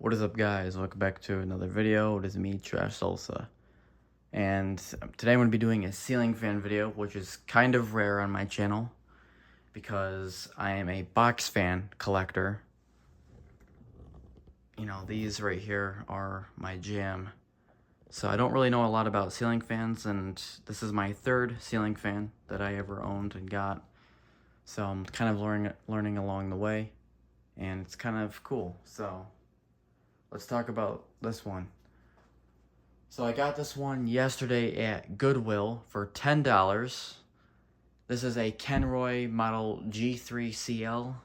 What is up, guys? Welcome back to another video. It is me, Trash Salsa, and today I'm going to be doing a ceiling fan video, which is kind of rare on my channel because I am a box fan collector. You know, these right here are my jam. So I don't really know a lot about ceiling fans, and this is my third ceiling fan that I ever owned and got. So I'm kind of learning along the way, and it's kind of cool. So let's talk about this one. So I got this one yesterday at Goodwill for $10. This is a Kenroy model G3CL.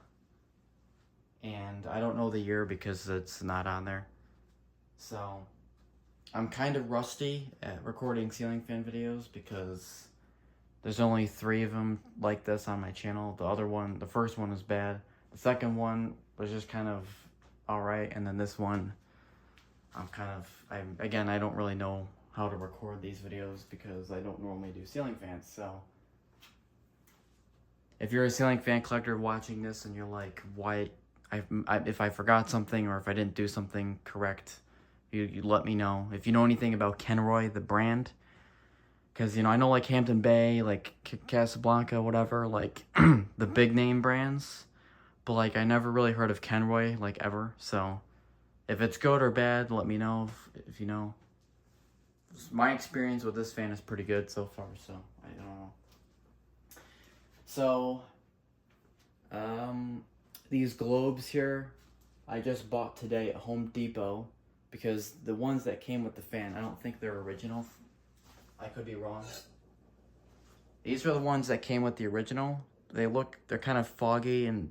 And I don't know the year because it's not on there. So I'm kind of rusty at recording ceiling fan videos because there's only 3 of them like this on my channel. The first one was bad. The second one was just kind of alright, and then this one, I don't really know how to record these videos because I don't normally do ceiling fans. So if you're a ceiling fan collector watching this and you're like, why, if I forgot something or if I didn't do something correct, you let me know. If you know anything about Kenroy, the brand, because, you know, I know like Hampton Bay, like Casablanca, whatever, like the big name brands, but like I never really heard of Kenroy, like, ever. So if it's good or bad, let me know if you know. My experience with this fan is pretty good so far, so I don't know. So, these globes here, I just bought today at Home Depot because the ones that came with the fan, I don't think they're original. I could be wrong. These are the ones that came with the original. They're kind of foggy and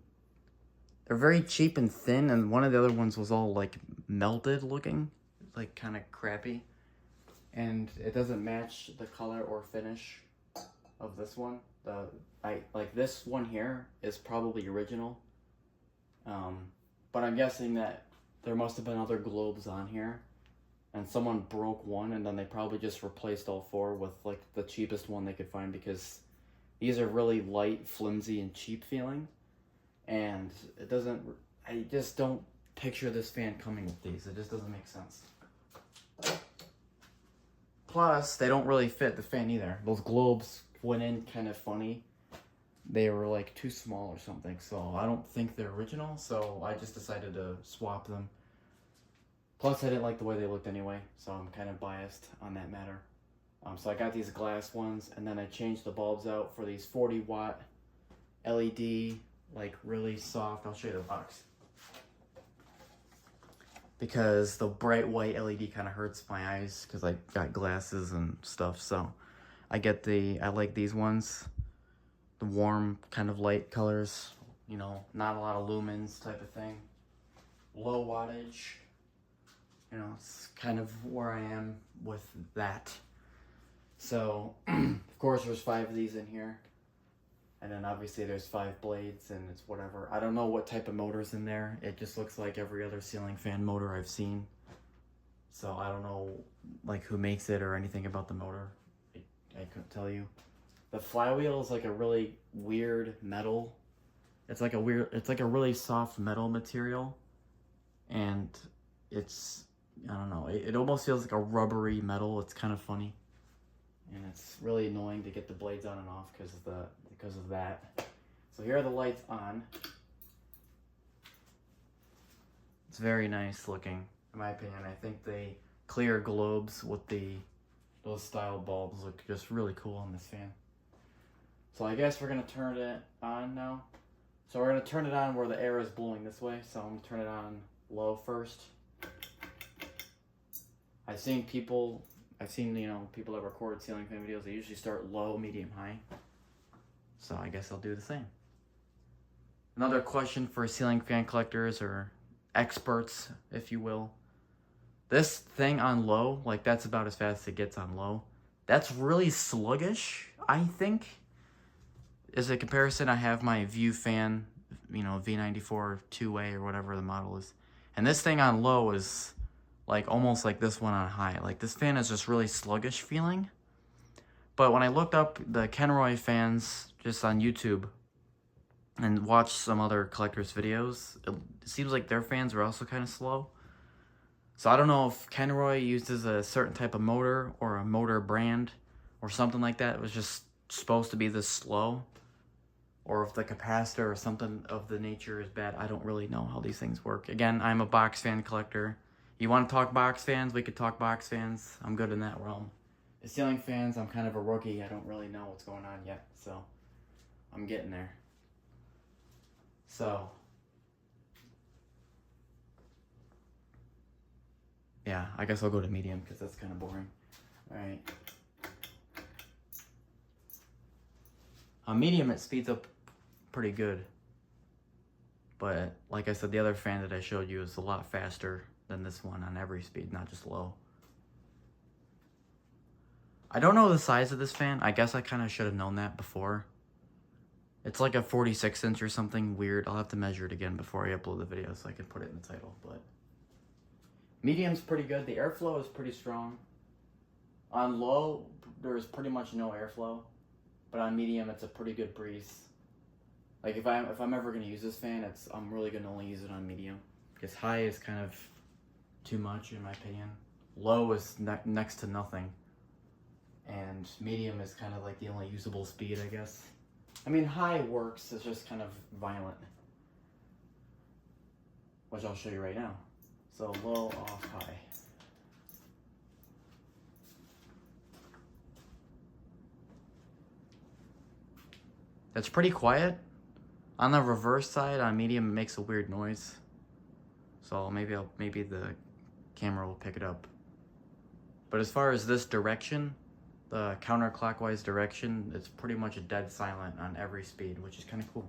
they're very cheap and thin, and one of the other ones was all like melted looking, like kind of crappy. And it doesn't match the color or finish of this one. This one here is probably original. But I'm guessing that there must have been other globes on here and someone broke one and then they probably just replaced all 4 with like the cheapest one they could find, because these are really light, flimsy, and cheap feeling. And I just don't picture this fan coming with these. It just doesn't make sense. Plus, they don't really fit the fan either. Those globes went in kind of funny. They were like too small or something, so I don't think they're original, so I just decided to swap them. Plus, I didn't like the way they looked anyway, so I'm kind of biased on that matter. So I got these glass ones, and then I changed the bulbs out for these 40-watt LED, like really soft. I'll show you the box. Because the bright white LED kind of hurts my eyes because I got glasses and stuff, so I like these ones. The warm, kind of light colors, you know, not a lot of lumens type of thing. Low wattage. You know, it's kind of where I am with that. So, of course, there's 5 of these in here. And then obviously there's 5 blades, and it's whatever. I don't know what type of motor's in there. It just looks like every other ceiling fan motor I've seen. So I don't know like who makes it or anything about the motor. I couldn't tell you. The flywheel is like a really weird metal. It's like a really soft metal material. And it's, I don't know, it almost feels like a rubbery metal. It's kind of funny. And it's really annoying to get the blades on and off because of that. So here are the lights on. It's very nice looking, in my opinion. I think the clear globes with those style bulbs look just really cool on this fan. So I guess we're gonna turn it on now. So we're gonna turn it on where the air is blowing this way. So I'm gonna turn it on low first. I've seen people that record ceiling fan videos, they usually start low, medium, high. So I guess I'll do the same. Another question for ceiling fan collectors or experts, if you will. This thing on low, like that's about as fast as it gets on low. That's really sluggish, I think. As a comparison, I have my View fan, you know, V94 2A or whatever the model is. And this thing on low is like almost like this one on high. Like this fan is just really sluggish feeling. But when I looked up the Kenroy fans just on YouTube and watched some other collectors' videos, it seems like their fans are also kind of slow. So I don't know if Kenroy uses a certain type of motor or a motor brand or something like that. It was just supposed to be this slow. Or if the capacitor or something of the nature is bad. I don't really know how these things work. Again, I'm a box fan collector. You want to talk box fans? We could talk box fans. I'm good in that realm. The ceiling fans, I'm kind of a rookie. I don't really know what's going on yet. So I'm getting there. So yeah, I guess I'll go to medium because that's kind of boring. All right. On medium, it speeds up pretty good. But like I said, the other fan that I showed you is a lot faster than this one on every speed, not just low. I don't know the size of this fan. I guess I kind of should have known that before. It's like a 46-inch or something weird. I'll have to measure it again before I upload the video so I can put it in the title. But medium's pretty good. The airflow is pretty strong. On low, there's pretty much no airflow. But on medium, it's a pretty good breeze. Like if I'm ever gonna use this fan, I'm really gonna only use it on medium because high is kind of too much in my opinion. Low is next to nothing, and medium is kind of like the only usable speed, I guess. I mean, high works. It's just kind of violent, which I'll show you right now. So low, off, high. That's pretty quiet. On the reverse side, on medium, it makes a weird noise. So maybe the camera will pick it up. But as far as this direction, the counterclockwise direction, it's pretty much dead silent on every speed, which is kind of cool.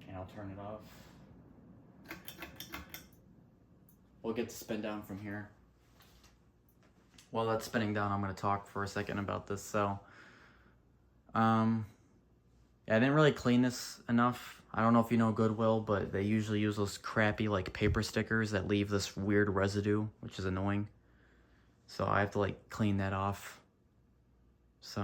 And I'll turn it off. We'll get the spin down from here. While that's spinning down, I'm going to talk for a second about this. So, yeah, I didn't really clean this enough. I don't know if you know Goodwill, but they usually use those crappy like paper stickers that leave this weird residue, which is annoying. So I have to like clean that off. So,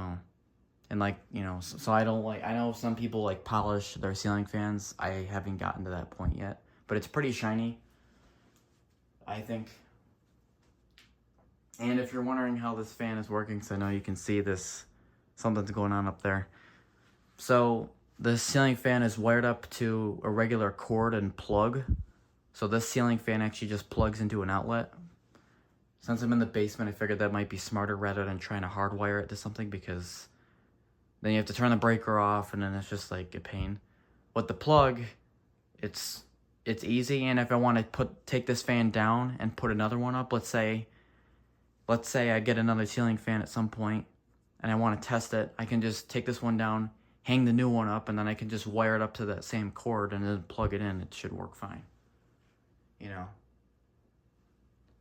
and like, you know, so I don't like, I know some people like polish their ceiling fans. I haven't gotten to that point yet, but it's pretty shiny, I think. And if you're wondering how this fan is working, so I know you can see this, something's going on up there. So the ceiling fan is wired up to a regular cord and plug. So this ceiling fan actually just plugs into an outlet. Since I'm in the basement, I figured that might be smarter rather than trying to hardwire it to something, because then you have to turn the breaker off and then it's just like a pain. With the plug, it's easy, and if I want to take this fan down and put another one up, let's say I get another ceiling fan at some point and I want to test it, I can just take this one down, hang the new one up, and then I can just wire it up to that same cord and then plug it in. It should work fine. You know.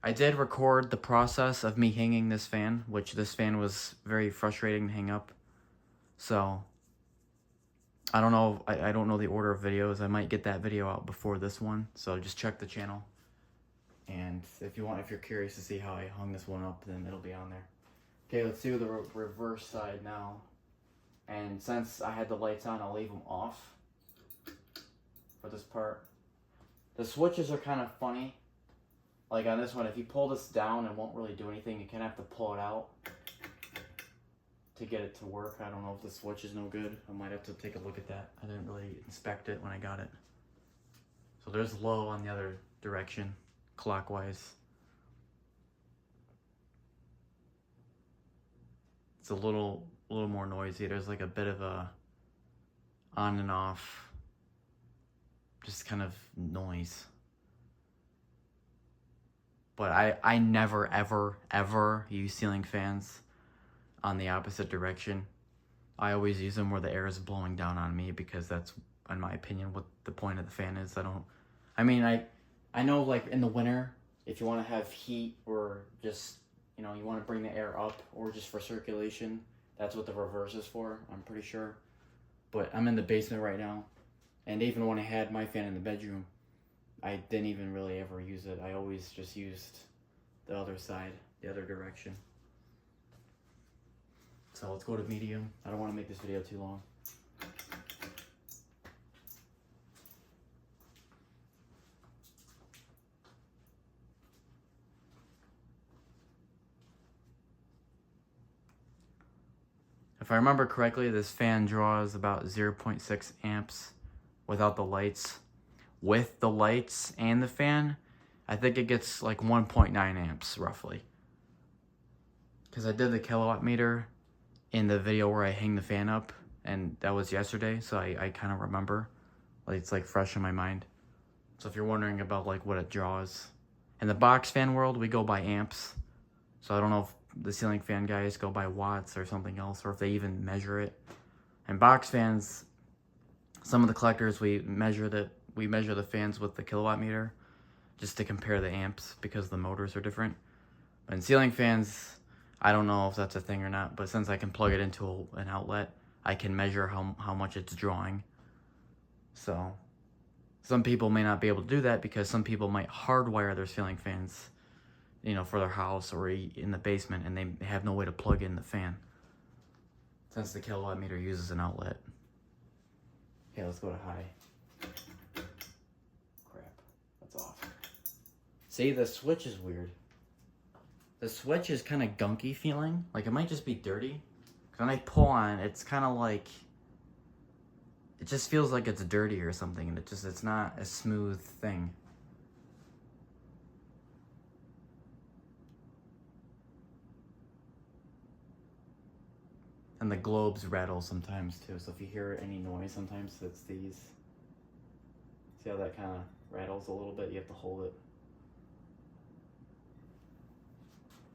I did record the process of me hanging this fan, which this fan was very frustrating to hang up. So, I don't know, I don't know the order of videos. I might get that video out before this one, so just check the channel. And if you're curious to see how I hung this one up, then it'll be on there. Okay, let's do the reverse side now. And since I had the lights on, I'll leave them off for this part. The switches are kind of funny. Like on this one, if you pull this down, it won't really do anything. You kind of have to pull it out to get it to work. I don't know if the switch is no good. I might have to take a look at that. I didn't really inspect it when I got it. So there's low on the other direction, clockwise. It's a little more noisy. There's like a bit of a on and off, just kind of noise. But I never, ever use ceiling fans on the opposite direction. I always use them where the air is blowing down on me, because that's, in my opinion, what the point of the fan is. I know like in the winter, if you want to have heat or just, you know, you want to bring the air up or just for circulation, that's what the reverse is for, I'm pretty sure. But I'm in the basement right now, and even when I had my fan in the bedroom, I didn't even really ever use it. I always just used the other side, the other direction. So let's go to medium. I don't want to make this video too long. If I remember correctly, this fan draws about 0.6 amps without the lights. With the lights and the fan, I think it gets like 1.9 amps roughly. Because I did the kilowatt meter in the video where I hang the fan up, and that was yesterday, so I kind of remember. Like, it's like fresh in my mind. So if you're wondering about like what it draws. In the box fan world, we go by amps. So I don't know if the ceiling fan guys go by watts or something else, or if they even measure it. And box fans, some of the collectors, we measure the fans with the kilowatt meter just to compare the amps because the motors are different. But in ceiling fans, I don't know if that's a thing or not, but since I can plug it into an outlet, I can measure how much it's drawing. So some people may not be able to do that because some people might hardwire their ceiling fans, you know, for their house or in the basement, and they have no way to plug in the fan since the kilowatt meter uses an outlet. Okay, let's go to high. Crap, that's off. See, the switch is weird. The switch is kind of gunky feeling. Like, it might just be dirty. When I pull on it, it's kind of like, it just feels like it's dirty or something, and it's not a smooth thing. And the globes rattle sometimes too, so if you hear any noise, sometimes it's these. See how that kind of rattles a little bit? You have to hold it.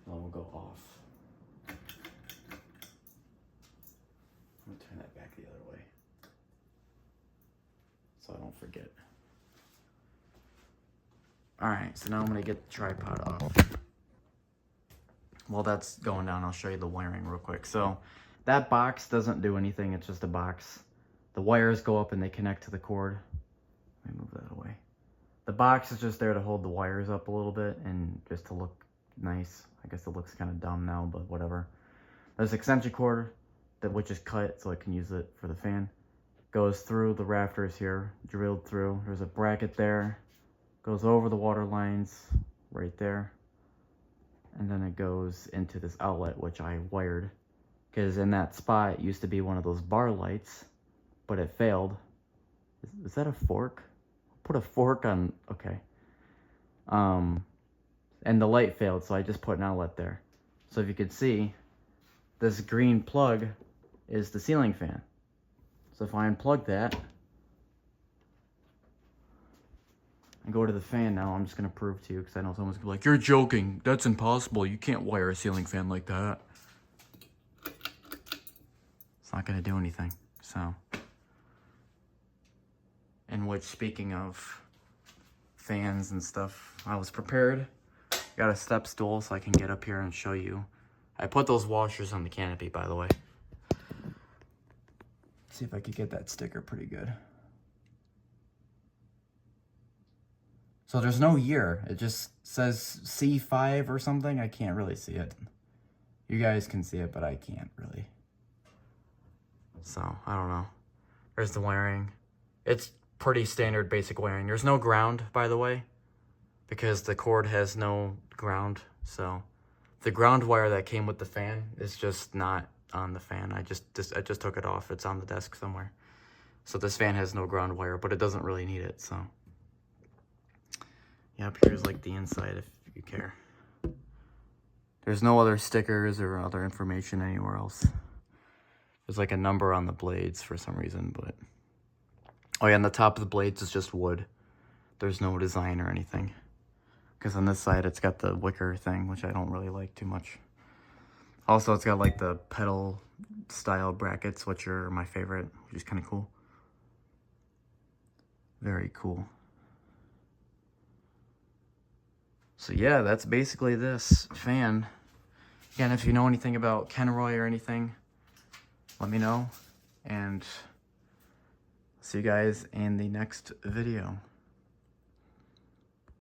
And then we'll go off. I'm gonna turn that back the other way so I don't forget. Alright, so now I'm gonna get the tripod off. While that's going down, I'll show you the wiring real quick. So that box doesn't do anything, it's just a box. The wires go up and they connect to the cord. Let me move that away. The box is just there to hold the wires up a little bit and just to look nice. I guess it looks kind of dumb now, but whatever. There's an extension cord which is cut so I can use it for the fan. Goes through the rafters here, drilled through. There's a bracket there. Goes over the water lines right there. And then it goes into this outlet, which I wired. Because in that spot, it used to be one of those bar lights, but it failed. Is that a fork? Put a fork on, okay. And the light failed, so I just put an outlet there. So if you could see, this green plug is the ceiling fan. So if I unplug that and go to the fan now, I'm just gonna prove to you, because I know someone's gonna be like, you're joking, that's impossible, you can't wire a ceiling fan like that. It's not gonna do anything, so. In which, speaking of fans and stuff, I was prepared. Got a step stool so I can get up here and show you. I put those washers on the canopy, by the way. See if I could get that sticker pretty good. So there's no year. It just says C5 or something. I can't really see it. You guys can see it, but I can't really. So, I don't know. There's the wiring. It's pretty standard basic wiring. There's no ground, by the way, because the cord has no ground. So the ground wire that came with the fan is just not on the fan. I just took it off. It's on the desk somewhere. So this fan has no ground wire, but it doesn't really need it. So yep, here's like the inside if you care. There's no other stickers or other information anywhere else. There's like a number on the blades for some reason, but oh yeah, and the top of the blades is just wood. There's no design or anything. Because on this side, it's got the wicker thing, which I don't really like too much. Also, it's got like the pedal style brackets, which are my favorite, which is kind of cool. Very cool. So yeah, that's basically this fan. Again, if you know anything about Kenroy or anything, let me know. And see you guys in the next video.